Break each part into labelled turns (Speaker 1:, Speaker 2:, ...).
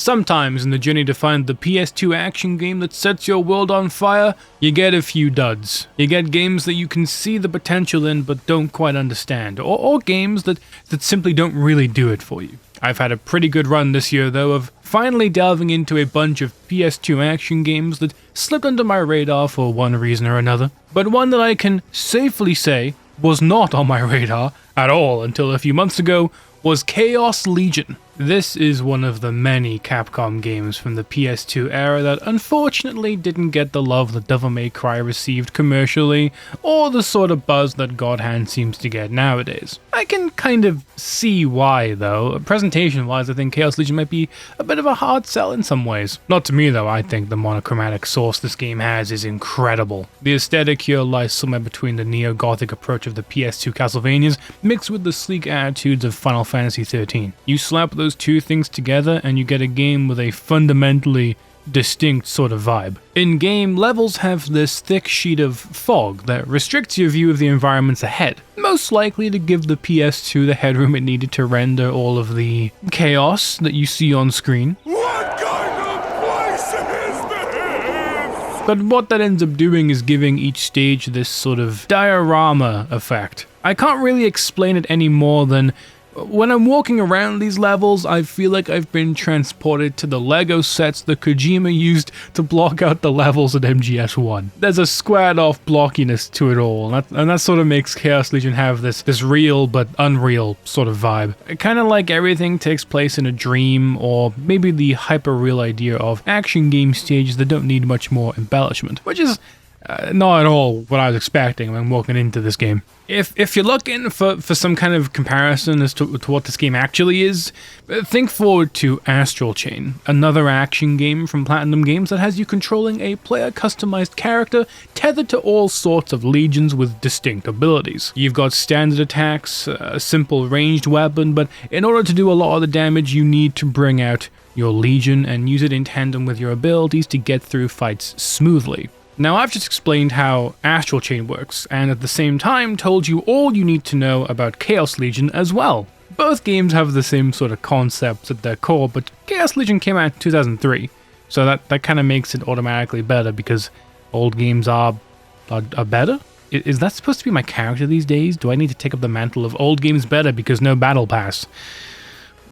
Speaker 1: Sometimes in the journey to find the PS2 action game that sets your world on fire, you get a few duds. You get games that you can see the potential in but don't quite understand, or games that simply don't really do it for you. I've had a pretty good run this year though of finally delving into a bunch of PS2 action games that slipped under my radar for one reason or another, but one that I can safely say was not on my radar at all until a few months ago was Chaos Legion. This is one of the many Capcom games from the PS2 era that unfortunately didn't get the love that Devil May Cry received commercially, or the sort of buzz that God Hand seems to get nowadays. I can kind of see why though. Presentation-wise, I think Chaos Legion might be a bit of a hard sell in some ways. Not to me though, I think the monochromatic source this game has is incredible. The aesthetic here lies somewhere between the neo-gothic approach of the PS2 Castlevanias mixed with the sleek attitudes of Final Fantasy XIII. You slap those two things together and you get a game with a fundamentally distinct sort of vibe. In-game, levels have this thick sheet of fog that restricts your view of the environments ahead, most likely to give the PS2 the headroom it needed to render all of the chaos that you see on screen.
Speaker 2: What kind of place is this?
Speaker 1: But what that ends up doing is giving each stage this sort of diorama effect. I can't really explain it any more than when I'm walking around these levels, I feel like I've been transported to the Lego sets that Kojima used to block out the levels at MGS1. There's a squared off blockiness to it all, and that sort of makes Chaos Legion have this real but unreal sort of vibe. Kind of like everything takes place in a dream, or maybe the hyper-real idea of action game stages that don't need much more embellishment, which is not at all what I was expecting when walking into this game. If you're looking for some kind of comparison as to what this game actually is, think forward to Astral Chain, another action game from Platinum Games that has you controlling a player-customized character tethered to all sorts of legions with distinct abilities. You've got standard attacks, a simple ranged weapon, but in order to do a lot of the damage, you need to bring out your legion and use it in tandem with your abilities to get through fights smoothly. Now, I've just explained how Astral Chain works, and at the same time told you all you need to know about Chaos Legion as well. Both games have the same sort of concepts at their core, but Chaos Legion came out in 2003, so that kind of makes it automatically better because old games are better? Is that supposed to be my character these days? Do I need to take up the mantle of old games better because no battle pass?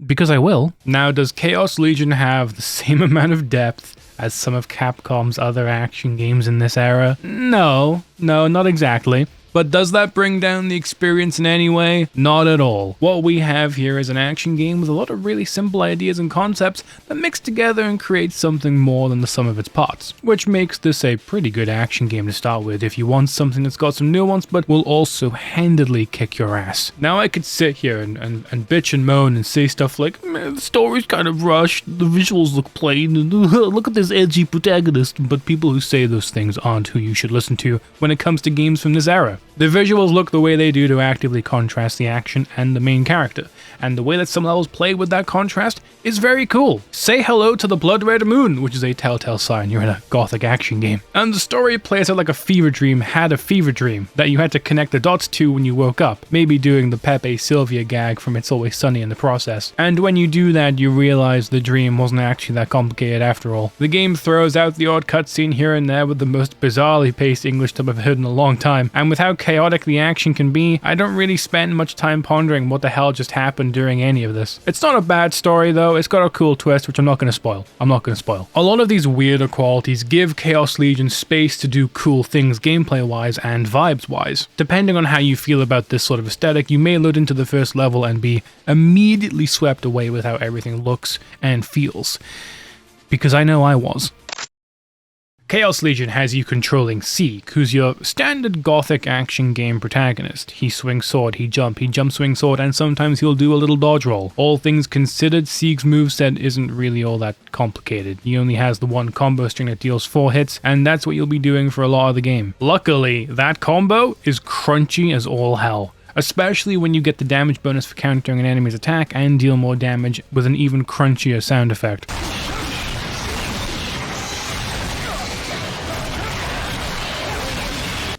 Speaker 1: Because I will. Now, does Chaos Legion have the same amount of depth as some of Capcom's other action games in this era? No, not exactly. But does that bring down the experience in any way? Not at all. What we have here is an action game with a lot of really simple ideas and concepts that mix together and create something more than the sum of its parts, which makes this a pretty good action game to start with if you want something that's got some nuance but will also handedly kick your ass. Now, I could sit here and bitch and moan and say stuff like, man, the story's kind of rushed, the visuals look plain, and look at this edgy protagonist, but people who say those things aren't who you should listen to when it comes to games from this era. The visuals look the way they do to actively contrast the action and the main character, and the way that some levels play with that contrast is very cool. Say hello to the Blood Red Moon, which is a telltale sign you're in a gothic action game. And the story plays out like a fever dream had a fever dream that you had to connect the dots to when you woke up, maybe doing the Pepe Sylvia gag from It's Always Sunny in the process. And when you do that, you realize the dream wasn't actually that complicated after all. The game throws out the odd cutscene here and there with the most bizarrely paced English dub I've heard in a long time, and with how chaotic the action can be, I don't really spend much time pondering what the hell just happened during any of this. It's not a bad story though, it's got a cool twist which I'm not going to spoil. A lot of these weirder qualities give Chaos Legion space to do cool things gameplay wise and vibes wise. Depending on how you feel about this sort of aesthetic, you may load into the first level and be immediately swept away with how everything looks and feels. Because I know I was. Chaos Legion has you controlling Sieg, who's your standard gothic action game protagonist. He swings sword, he jump swing sword, and sometimes he'll do a little dodge roll. All things considered, Sieg's moveset isn't really all that complicated. He only has the one combo string that deals 4 hits, and that's what you'll be doing for a lot of the game. Luckily, that combo is crunchy as all hell, especially when you get the damage bonus for countering an enemy's attack and deal more damage with an even crunchier sound effect.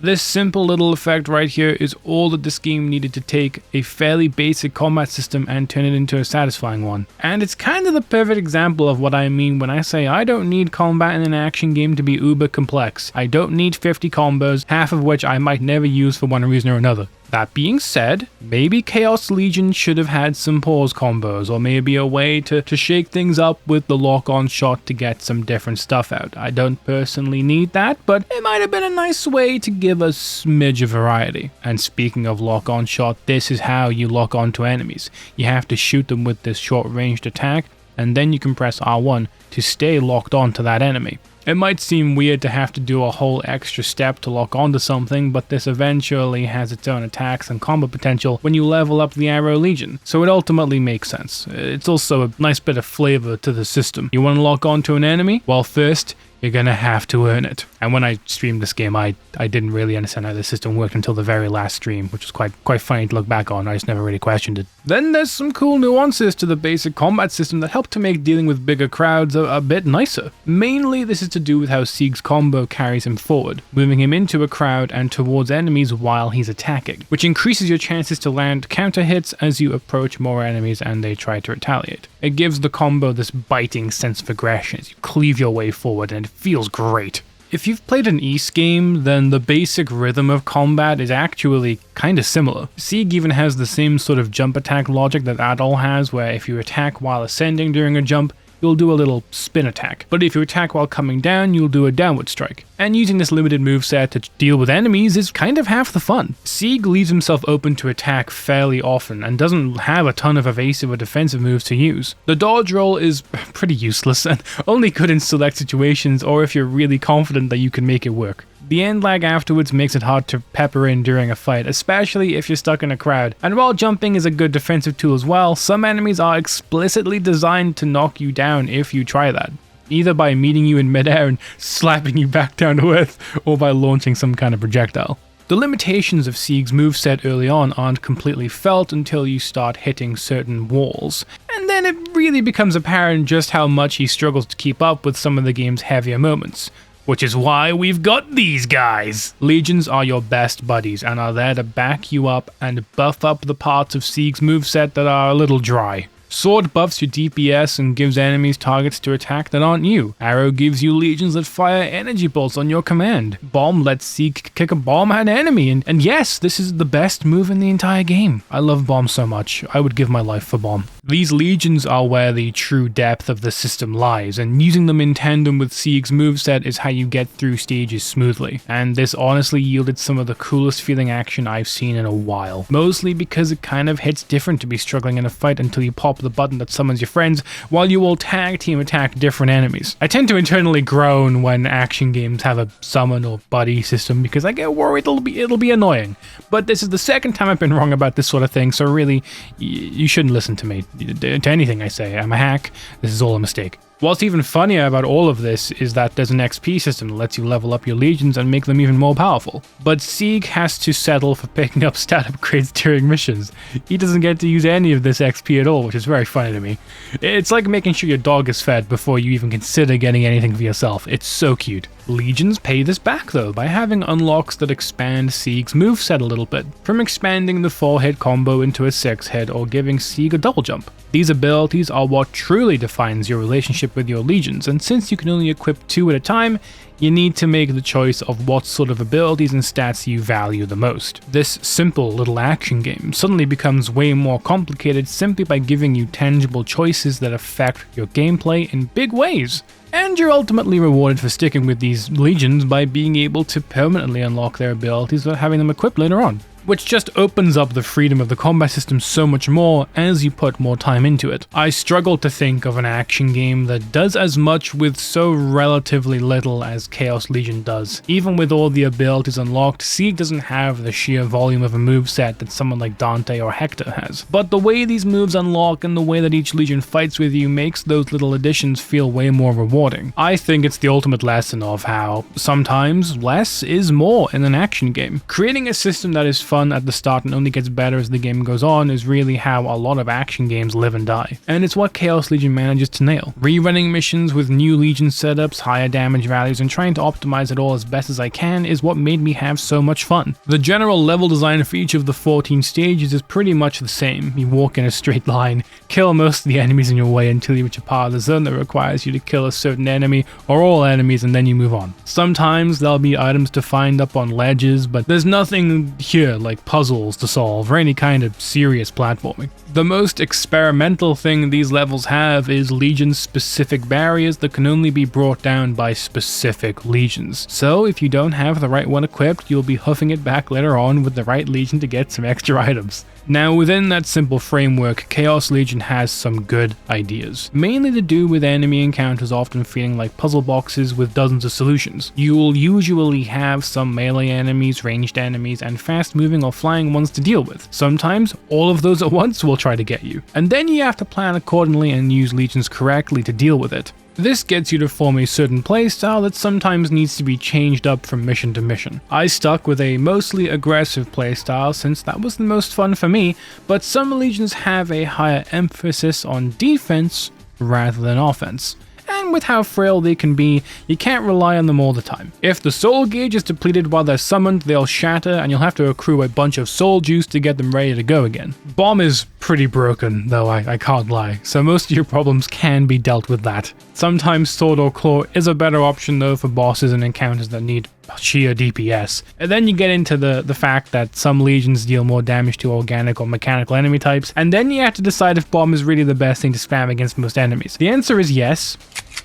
Speaker 1: This simple little effect right here is all that this game needed to take a fairly basic combat system and turn it into a satisfying one. And it's kind of the perfect example of what I mean when I say I don't need combat in an action game to be uber complex. I don't need 50 combos, half of which I might never use for one reason or another. That being said, maybe Chaos Legion should have had some pause combos, or maybe a way to shake things up with the lock-on shot to get some different stuff out. I don't personally need that, but it might have been a nice way to give a smidge of variety. And speaking of lock-on shot, this is how you lock onto enemies. You have to shoot them with this short-ranged attack, and then you can press R1 to stay locked onto that enemy. It might seem weird to have to do a whole extra step to lock onto something, but this eventually has its own attacks and combo potential when you level up the Arrow Legion, so it ultimately makes sense. It's also a nice bit of flavor to the system. You want to lock onto an enemy? Well, first, you're gonna have to earn it. And when I streamed this game, I didn't really understand how the system worked until the very last stream, which was quite funny to look back on. I just never really questioned it. Then there's some cool nuances to the basic combat system that help to make dealing with bigger crowds a bit nicer. Mainly, this is to do with how Sieg's combo carries him forward, moving him into a crowd and towards enemies while he's attacking, which increases your chances to land counter hits as you approach more enemies and they try to retaliate. It gives the combo this biting sense of aggression as you cleave your way forward, and it feels great. If you've played an Ys game, then the basic rhythm of combat is actually kinda similar. Sieg even has the same sort of jump attack logic that Adol has, where if you attack while ascending during a jump, you'll do a little spin attack. But if you attack while coming down, you'll do a downward strike. And using this limited moveset to deal with enemies is kind of half the fun. Sieg leaves himself open to attack fairly often and doesn't have a ton of evasive or defensive moves to use. The dodge roll is pretty useless and only good in select situations or if you're really confident that you can make it work. The end lag afterwards makes it hard to pepper in during a fight, especially if you're stuck in a crowd. And while jumping is a good defensive tool as well, some enemies are explicitly designed to knock you down if you try that. Either by meeting you in midair and slapping you back down to earth, or by launching some kind of projectile. The limitations of Sieg's moveset early on aren't completely felt until you start hitting certain walls, and then it really becomes apparent just how much he struggles to keep up with some of the game's heavier moments. Which is why we've got these guys! Legions are your best buddies and are there to back you up and buff up the parts of Sieg's moveset that are a little dry. Sword buffs your DPS and gives enemies targets to attack that aren't you. Arrow gives you legions that fire energy bolts on your command. Bomb lets Sieg kick a bomb at an enemy, and yes, this is the best move in the entire game. I love Bomb so much, I would give my life for Bomb. These legions are where the true depth of the system lies, and using them in tandem with Sieg's moveset is how you get through stages smoothly. And this honestly yielded some of the coolest feeling action I've seen in a while. Mostly because it kind of hits different to be struggling in a fight until you pop the button that summons your friends, while you all tag team attack different enemies. I tend to internally groan when action games have a summon or buddy system because I get worried it'll be annoying. But this is the second time I've been wrong about this sort of thing, so really, you shouldn't listen to me. To anything I say. I'm a hack. This is all a mistake. What's even funnier about all of this is that there's an XP system that lets you level up your legions and make them even more powerful. But Sieg has to settle for picking up stat upgrades during missions. He doesn't get to use any of this XP at all, which is very funny to me. It's like making sure your dog is fed before you even consider getting anything for yourself. It's so cute. Legions pay this back though by having unlocks that expand Sieg's moveset a little bit, from expanding the 4-hit combo into a 6-hit or giving Sieg a double jump. These abilities are what truly defines your relationship with your legions, and since you can only equip 2 at a time, you need to make the choice of what sort of abilities and stats you value the most. This simple little action game suddenly becomes way more complicated simply by giving you tangible choices that affect your gameplay in big ways. And you're ultimately rewarded for sticking with these legions by being able to permanently unlock their abilities without having them equipped later on, which just opens up the freedom of the combat system so much more as you put more time into it. I struggle to think of an action game that does as much with so relatively little as Chaos Legion does. Even with all the abilities unlocked, Sieg doesn't have the sheer volume of a moveset that someone like Dante or Hector has. But the way these moves unlock and the way that each legion fights with you makes those little additions feel way more rewarding. I think it's the ultimate lesson of how sometimes less is more in an action game. Creating a system that is fun fun at the start and only gets better as the game goes on is really how a lot of action games live and die. And it's what Chaos Legion manages to nail. Rerunning missions with new Legion setups, higher damage values, and trying to optimize it all as best as I can is what made me have so much fun. The general level design for each of the 14 stages is pretty much the same. You walk in a straight line, kill most of the enemies in your way until you reach a part of the zone that requires you to kill a certain enemy or all enemies, and then you move on. Sometimes there'll be items to find up on ledges, but there's nothing here like puzzles to solve or any kind of serious platforming. The most experimental thing these levels have is Legion-specific barriers that can only be brought down by specific Legions. So if you don't have the right one equipped, you'll be huffing it back later on with the right Legion to get some extra items. Now, within that simple framework, Chaos Legion has some good ideas, mainly to do with enemy encounters often feeling like puzzle boxes with dozens of solutions. You'll usually have some melee enemies, ranged enemies, and fast-moving or flying ones to deal with. Sometimes, all of those at once will try to get you, and then you have to plan accordingly and use Legions correctly to deal with it. This gets you to form a certain playstyle that sometimes needs to be changed up from mission to mission. I stuck with a mostly aggressive playstyle since that was the most fun for me, but some Legions have a higher emphasis on defense rather than offense. And with how frail they can be, you can't rely on them all the time. If the soul gauge is depleted while they're summoned, they'll shatter and you'll have to accrue a bunch of soul juice to get them ready to go again. Bomb is pretty broken, though I can't lie, so most of your problems can be dealt with that. Sometimes Sword or Claw is a better option though for bosses and encounters that need sheer DPS. And then you get into the fact that some Legions deal more damage to organic or mechanical enemy types, and then you have to decide if Bomb is really the best thing to spam against most enemies. The answer is yes.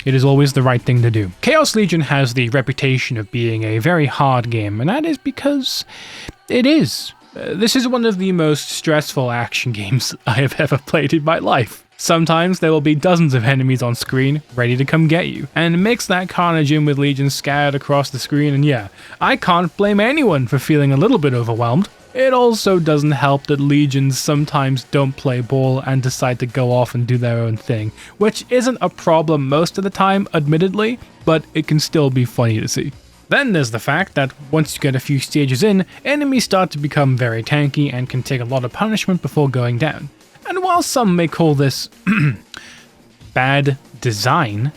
Speaker 1: It is always the right thing to do. Chaos Legion has the reputation of being a very hard game, and that is because it is. This is one of the most stressful action games I have ever played in my life. Sometimes there will be dozens of enemies on screen, ready to come get you, and mix that carnage in with Legions scattered across the screen, and yeah, I can't blame anyone for feeling a little bit overwhelmed. It also doesn't help that Legions sometimes don't play ball and decide to go off and do their own thing, which isn't a problem most of the time, admittedly, but it can still be funny to see. Then there's the fact that once you get a few stages in, enemies start to become very tanky and can take a lot of punishment before going down. And while some may call this bad design,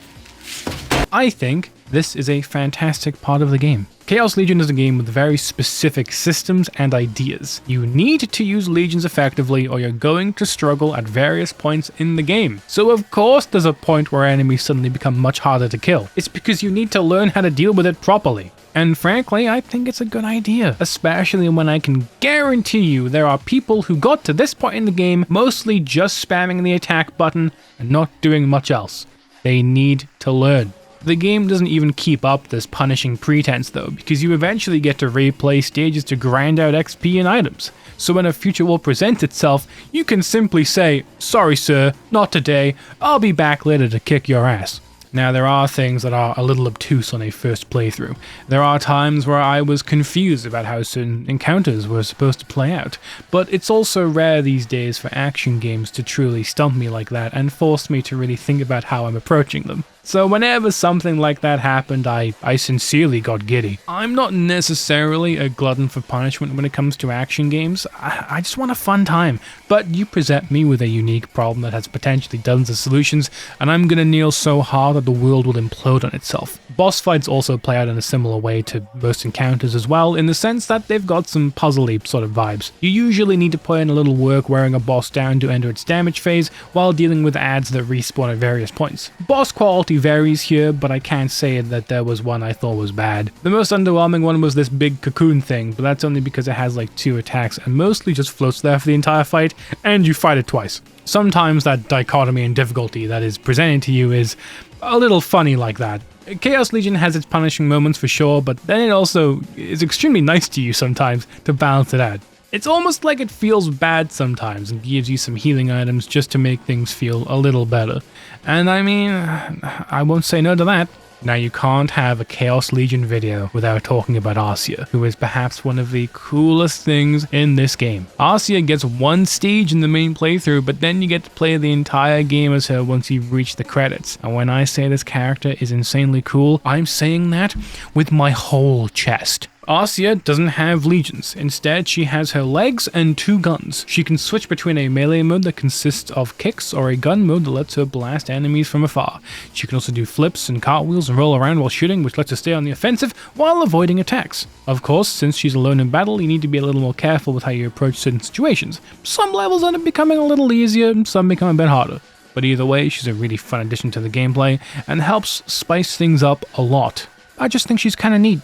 Speaker 1: I think this is a fantastic part of the game. Chaos Legion is a game with very specific systems and ideas. You need to use Legions effectively or you're going to struggle at various points in the game. So of course there's a point where enemies suddenly become much harder to kill. It's because you need to learn how to deal with it properly. And frankly, I think it's a good idea, especially when I can guarantee you there are people who got to this point in the game mostly just spamming the attack button and not doing much else. They need to learn. The game doesn't even keep up this punishing pretense though, because you eventually get to replay stages to grind out XP and items. So when a future will present itself, you can simply say, "Sorry sir, not today, I'll be back later to kick your ass." Now there are things that are a little obtuse on a first playthrough. There are times where I was confused about how certain encounters were supposed to play out, but it's also rare these days for action games to truly stump me like that and force me to really think about how I'm approaching them. So whenever something like that happened, I sincerely got giddy. I'm not necessarily a glutton for punishment when it comes to action games. I just want a fun time. But you present me with a unique problem that has potentially dozens of solutions, and I'm gonna kneel so hard that the world will implode on itself. Boss fights also play out in a similar way to most encounters as well, in the sense that they've got some puzzle-y sort of vibes. You usually need to put in a little work wearing a boss down to enter its damage phase, while dealing with adds that respawn at various points. Boss quality varies here, but I can't say that there was one I thought was bad. The most underwhelming one was this big cocoon thing, but that's only because it has like 2 attacks and mostly just floats there for the entire fight, and you fight it twice. Sometimes that dichotomy in difficulty that is presented to you is a little funny like that. Chaos Legion has its punishing moments for sure, but then it also is extremely nice to you sometimes to balance it out. It's almost like it feels bad sometimes and gives you some healing items just to make things feel a little better. And I mean, I won't say no to that. Now you can't have a Chaos Legion video without talking about Arcia, who is perhaps one of the coolest things in this game. Arcia gets one stage in the main playthrough, but then you get to play the entire game as her once you've reached the credits. And when I say this character is insanely cool, I'm saying that with my whole chest. Arcia doesn't have legions. Instead, she has her legs and 2 guns. She can switch between a melee mode that consists of kicks or a gun mode that lets her blast enemies from afar. She can also do flips and cartwheels and roll around while shooting, which lets her stay on the offensive while avoiding attacks. Of course, since she's alone in battle, you need to be a little more careful with how you approach certain situations. Some levels end up becoming a little easier and some become a bit harder. But either way, she's a really fun addition to the gameplay and helps spice things up a lot. I just think she's kinda neat.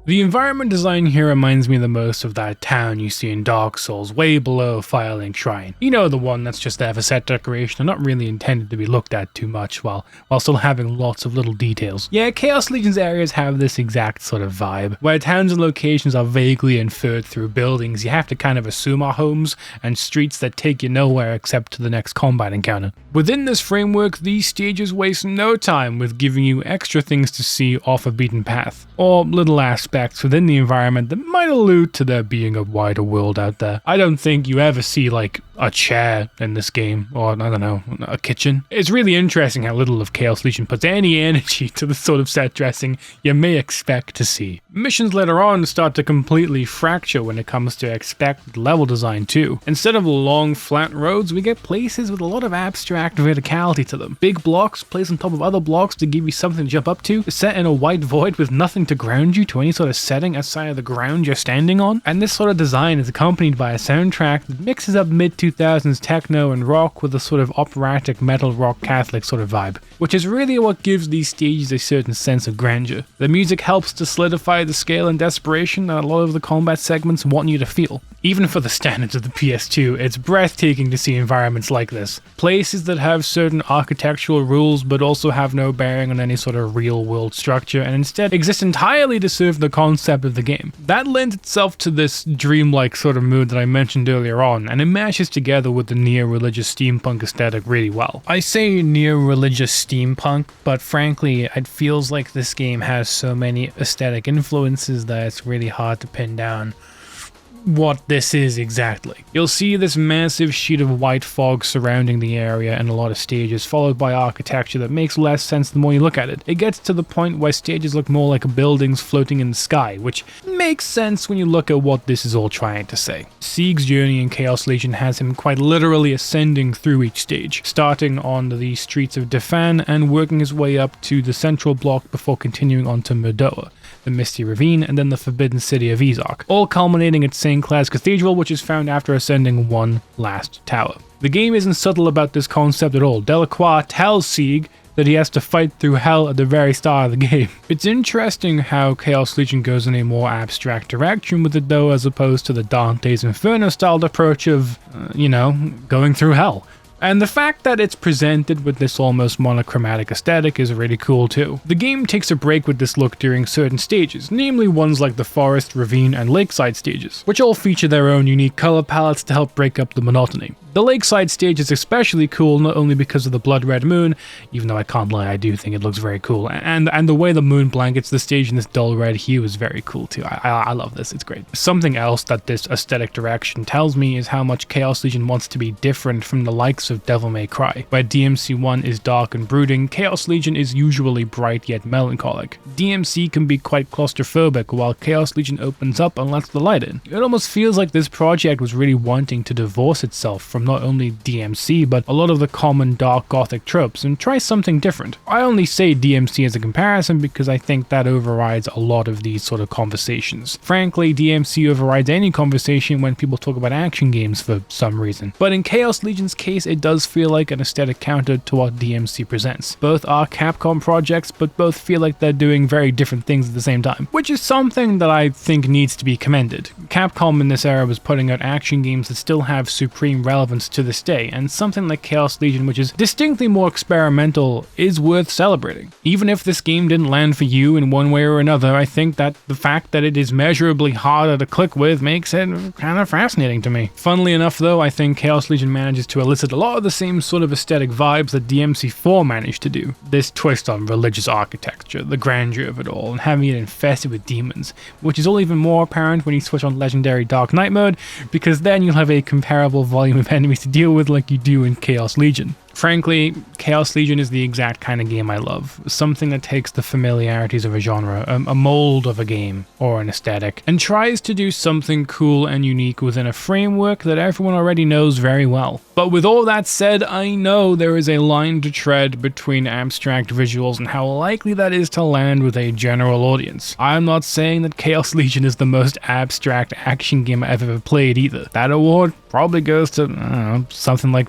Speaker 1: The environment design here reminds me the most of that town you see in Dark Souls, way below Firelink Shrine. You know, the one that's just there for set decoration and not really intended to be looked at too much while still having lots of little details. Yeah, Chaos Legion's areas have this exact sort of vibe, where towns and locations are vaguely inferred through buildings you have to kind of assume are homes, and streets that take you nowhere except to the next combat encounter. Within this framework, these stages waste no time with giving you extra things to see off a beaten path, or little aspects within the environment that might allude to there being a wider world out there. I don't think you ever see like a chair in this game, or I don't know, a kitchen. It's really interesting how little of Chaos Legion puts any energy to the sort of set dressing you may expect to see. Missions later on start to completely fracture when it comes to expected level design too. Instead of long flat roads, we get places with a lot of abstract verticality to them. Big blocks placed on top of other blocks to give you something to jump up to, set in a white void with nothing to ground you to any sort of setting outside of the ground you're standing on. And this sort of design is accompanied by a soundtrack that mixes up mid-2000s techno and rock with a sort of operatic metal rock Catholic sort of vibe, which is really what gives these stages a certain sense of grandeur. The music helps to solidify the scale and desperation that a lot of the combat segments want you to feel. Even for the standards of the PS2, it's breathtaking to see environments like this. Places that have certain architectural rules but also have no bearing on any sort of real world structure and instead exist entirely to serve the concept of the game. That lends itself to this dreamlike sort of mood that I mentioned earlier on, and it matches together with the neo-religious steampunk aesthetic really well. I say neo-religious steampunk, but frankly, it feels like this game has so many aesthetic influences that it's really hard to pin down what this is exactly. You'll see this massive sheet of white fog surrounding the area and a lot of stages, followed by architecture that makes less sense the more you look at it. It gets to the point where stages look more like buildings floating in the sky, which makes sense when you look at what this is all trying to say. Sieg's journey in Chaos Legion has him quite literally ascending through each stage, starting on the streets of Defan and working his way up to the central block before continuing on to Murdoa, the Misty Ravine, and then the Forbidden City of Ezok, all culminating at St. Clair's Cathedral, which is found after ascending one last tower. The game isn't subtle about this concept at all. Delacroix tells Sieg that he has to fight through hell at the very start of the game. It's interesting how Chaos Legion goes in a more abstract direction with it though, as opposed to the Dante's Inferno styled approach of, going through hell. And the fact that it's presented with this almost monochromatic aesthetic is really cool too. The game takes a break with this look during certain stages, namely ones like the forest, ravine, and lakeside stages, which all feature their own unique color palettes to help break up the monotony. The lakeside stage is especially cool not only because of the blood red moon, even though I can't lie, I do think it looks very cool, and the way the moon blankets the stage in this dull red hue is very cool too. I love this, it's great. Something else that this aesthetic direction tells me is how much Chaos Legion wants to be different from the likes of Devil May Cry. Where DMC1 is dark and brooding, Chaos Legion is usually bright yet melancholic. DMC can be quite claustrophobic, while Chaos Legion opens up and lets the light in. It almost feels like this project was really wanting to divorce itself from not only DMC, but a lot of the common dark gothic tropes and try something different. I only say DMC as a comparison because I think that overrides a lot of these sort of conversations. Frankly, DMC overrides any conversation when people talk about action games for some reason. But in Chaos Legion's case, it does feel like an aesthetic counter to what DMC presents. Both are Capcom projects, but both feel like they're doing very different things at the same time, which is something that I think needs to be commended. Capcom in this era was putting out action games that still have supreme relevance to this day, and something like Chaos Legion, which is distinctly more experimental, is worth celebrating. Even if this game didn't land for you in one way or another, I think that the fact that it is measurably harder to click with makes it kind of fascinating to me. Funnily enough though, I think Chaos Legion manages to elicit a lot of the same sort of aesthetic vibes that DMC4 managed to do. This twist on religious architecture, the grandeur of it all, and having it infested with demons, which is all even more apparent when you switch on legendary Dark Knight mode, because then you'll have a comparable volume of enemies to deal with like you do in Chaos Legion. Frankly, Chaos Legion is the exact kind of game I love. Something that takes the familiarities of a genre, a mold of a game, or an aesthetic, and tries to do something cool and unique within a framework that everyone already knows very well. But with all that said, I know there is a line to tread between abstract visuals and how likely that is to land with a general audience. I'm not saying that Chaos Legion is the most abstract action game I've ever played either. That award probably goes to, I don't know, something like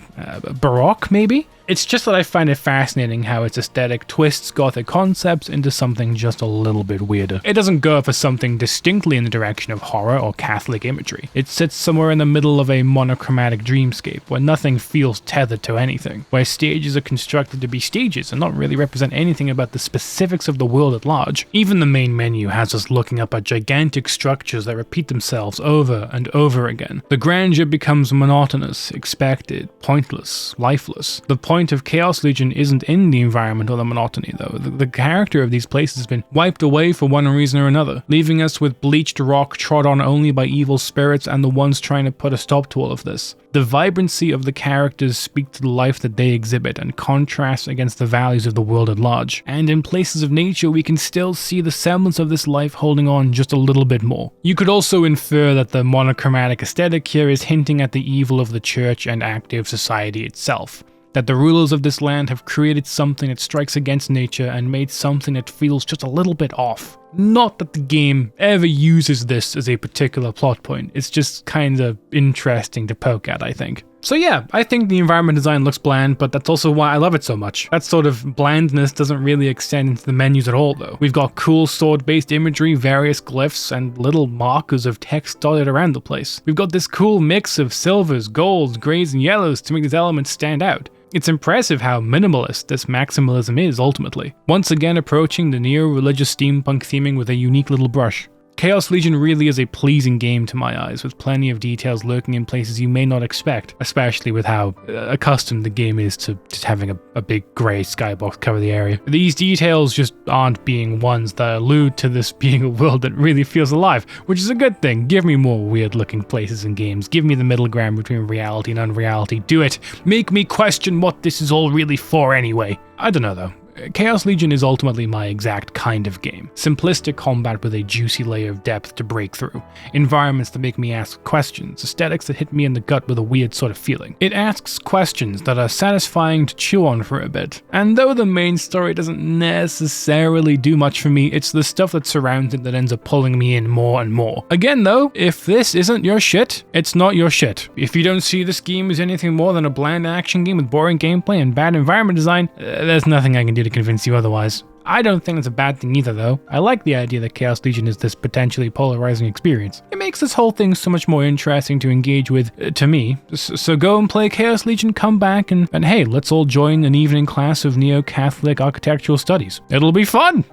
Speaker 1: Baroque, maybe? It's just that I find it fascinating how its aesthetic twists gothic concepts into something just a little bit weirder. It doesn't go for something distinctly in the direction of horror or Catholic imagery. It sits somewhere in the middle of a monochromatic dreamscape where nothing feels tethered to anything, where stages are constructed to be stages and not really represent anything about the specifics of the world at large. Even the main menu has us looking up at gigantic structures that repeat themselves over and over again. The grandeur becomes monotonous, expected, pointless, lifeless. The point of Chaos Legion isn't in the environment or the monotony though. The character of these places has been wiped away for one reason or another, leaving us with bleached rock trod on only by evil spirits and the ones trying to put a stop to all of this. The vibrancy of the characters speak to the life that they exhibit and contrast against the values of the world at large. And in places of nature we can still see the semblance of this life holding on just a little bit more. You could also infer that the monochromatic aesthetic here is hinting at the evil of the church and active society itself. That the rulers of this land have created something that strikes against nature and made something that feels just a little bit off. Not that the game ever uses this as a particular plot point, it's just kind of interesting to poke at, I think. So yeah, I think the environment design looks bland, but that's also why I love it so much. That sort of blandness doesn't really extend into the menus at all though. We've got cool sword-based imagery, various glyphs, and little markers of text dotted around the place. We've got this cool mix of silvers, golds, greys, and yellows to make these elements stand out. It's impressive how minimalist this maximalism is ultimately, once again approaching the neo-religious steampunk theming with a unique little brush. Chaos Legion really is a pleasing game to my eyes, with plenty of details lurking in places you may not expect, especially with how accustomed the game is to just having a big grey skybox cover the area. These details just aren't being ones that allude to this being a world that really feels alive, which is a good thing. Give me more weird looking places and games. Give me the middle ground between reality and unreality. Do it. Make me question what this is all really for anyway. I don't know though. Chaos Legion is ultimately my exact kind of game. Simplistic combat with a juicy layer of depth to break through. Environments that make me ask questions. Aesthetics that hit me in the gut with a weird sort of feeling. It asks questions that are satisfying to chew on for a bit. And though the main story doesn't necessarily do much for me, it's the stuff that surrounds it that ends up pulling me in more and more. Again though, if this isn't your shit, it's not your shit. If you don't see this game as anything more than a bland action game with boring gameplay and bad environment design, there's nothing I can do to convince you otherwise. I don't think it's a bad thing either though. I like the idea that Chaos Legion is this potentially polarizing experience. It makes this whole thing so much more interesting to engage with, to me. So go and play Chaos Legion, come back, and hey, let's all join an evening class of Neo-Catholic architectural studies. It'll be fun!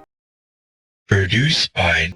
Speaker 3: Produced by